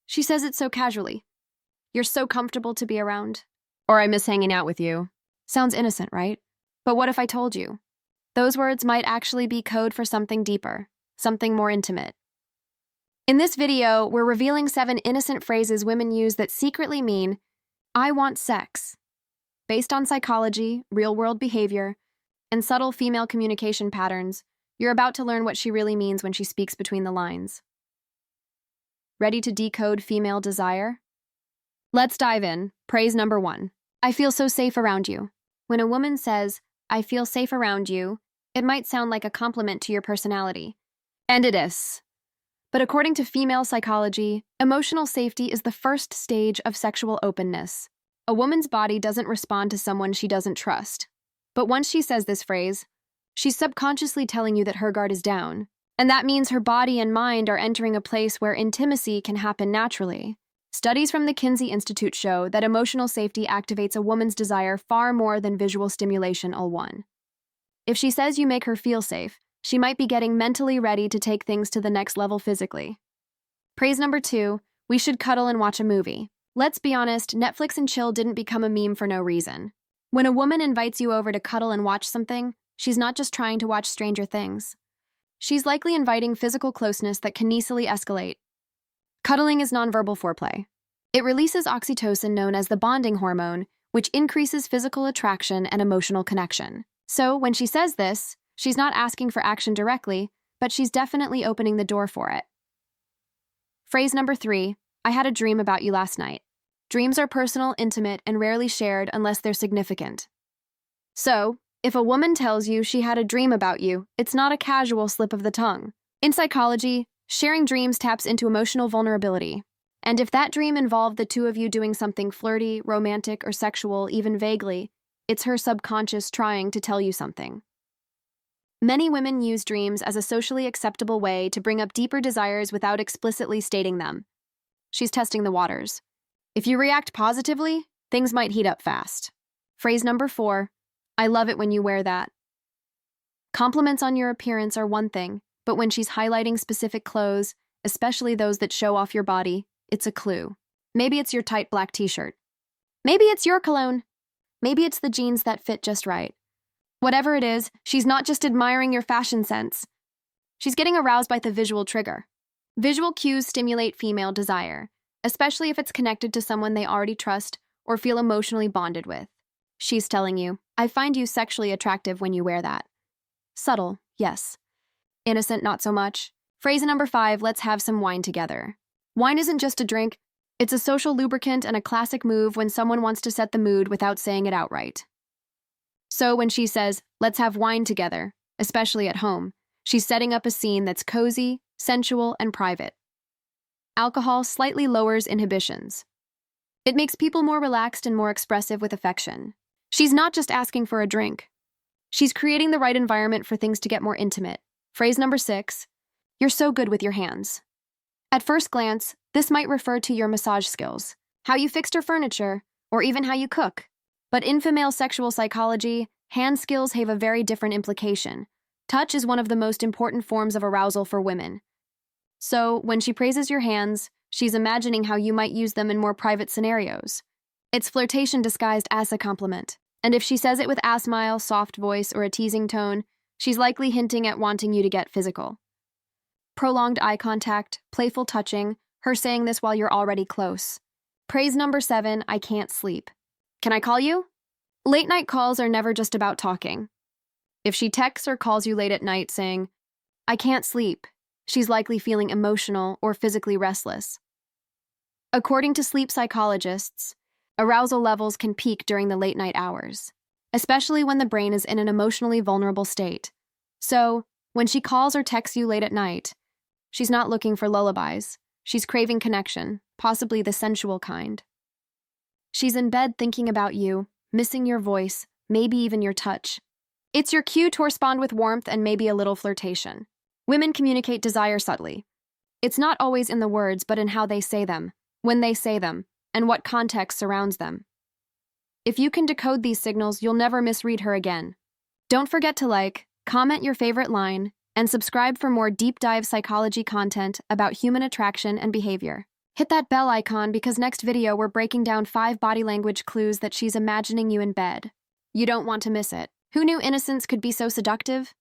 She says it so casually. You're so comfortable to be around. Or I miss hanging out with you. Sounds innocent, right? But what if I told you? Those words might actually be code for something deeper, something more intimate. In this video, we're revealing 7 innocent phrases women use that secretly mean, I want sex. Based on psychology, real-world behavior, and subtle female communication patterns, you're about to learn what she really means when she speaks between the lines. Ready to decode female desire? Let's dive in. Phrase number 1. I feel so safe around you. When a woman says, I feel safe around you, it might sound like a compliment to your personality. And it is. But according to female psychology, emotional safety is the first stage of sexual openness. A woman's body doesn't respond to someone she doesn't trust. But once she says this phrase, she's subconsciously telling you that her guard is down. And that means her body and mind are entering a place where intimacy can happen naturally. Studies from the Kinsey Institute show that emotional safety activates a woman's desire far more than visual stimulation alone. If she says you make her feel safe, she might be getting mentally ready to take things to the next level physically. Phrase number 2, we should cuddle and watch a movie. Let's be honest, Netflix and chill didn't become a meme for no reason. When a woman invites you over to cuddle and watch something, she's not just trying to watch Stranger Things. She's likely inviting physical closeness that can easily escalate. Cuddling is nonverbal foreplay. It releases oxytocin, known as the bonding hormone, which increases physical attraction and emotional connection. So, when she says this, she's not asking for action directly, but she's definitely opening the door for it. Phrase number 3, I had a dream about you last night. Dreams are personal, intimate, and rarely shared unless they're significant. So, if a woman tells you she had a dream about you, it's not a casual slip of the tongue. In psychology, sharing dreams taps into emotional vulnerability. And if that dream involved the two of you doing something flirty, romantic, or sexual, even vaguely, it's her subconscious trying to tell you something. Many women use dreams as a socially acceptable way to bring up deeper desires without explicitly stating them. She's testing the waters. If you react positively, things might heat up fast. Phrase number 4, I love it when you wear that. Compliments on your appearance are one thing, but when she's highlighting specific clothes, especially those that show off your body, it's a clue. Maybe it's your tight black t-shirt. Maybe it's your cologne. Maybe it's the jeans that fit just right. Whatever it is, she's not just admiring your fashion sense. She's getting aroused by the visual trigger. Visual cues stimulate female desire, especially if it's connected to someone they already trust or feel emotionally bonded with. She's telling you, I find you sexually attractive when you wear that. Subtle, yes. Innocent, not so much. Phrase number 5, let's have some wine together. Wine isn't just a drink, it's a social lubricant and a classic move when someone wants to set the mood without saying it outright. So when she says, let's have wine together, especially at home, she's setting up a scene that's cozy, sensual, and private. Alcohol slightly lowers inhibitions. It makes people more relaxed and more expressive with affection. She's not just asking for a drink. She's creating the right environment for things to get more intimate. Phrase number 6, you're so good with your hands. At first glance, this might refer to your massage skills, how you fixed her furniture, or even how you cook. But in female sexual psychology, hand skills have a very different implication. Touch is one of the most important forms of arousal for women. So, when she praises your hands, she's imagining how you might use them in more private scenarios. It's flirtation disguised as a compliment. And if she says it with a smile, soft voice, or a teasing tone, she's likely hinting at wanting you to get physical. Prolonged eye contact, playful touching, her saying this while you're already close. Phrase number 7, I can't sleep. Can I call you? Late night calls are never just about talking. If she texts or calls you late at night saying, I can't sleep, she's likely feeling emotional or physically restless. According to sleep psychologists, arousal levels can peak during the late night hours, especially when the brain is in an emotionally vulnerable state. So, when she calls or texts you late at night, she's not looking for lullabies. She's craving connection, possibly the sensual kind. She's in bed thinking about you, missing your voice, maybe even your touch. It's your cue to respond with warmth and maybe a little flirtation. Women communicate desire subtly. It's not always in the words, but in how they say them, when they say them, and what context surrounds them. If you can decode these signals, you'll never misread her again. Don't forget to like, comment your favorite line, and subscribe for more deep dive psychology content about human attraction and behavior. Hit that bell icon because next video we're breaking down 5 body language clues that she's imagining you in bed. You don't want to miss it. Who knew innocence could be so seductive?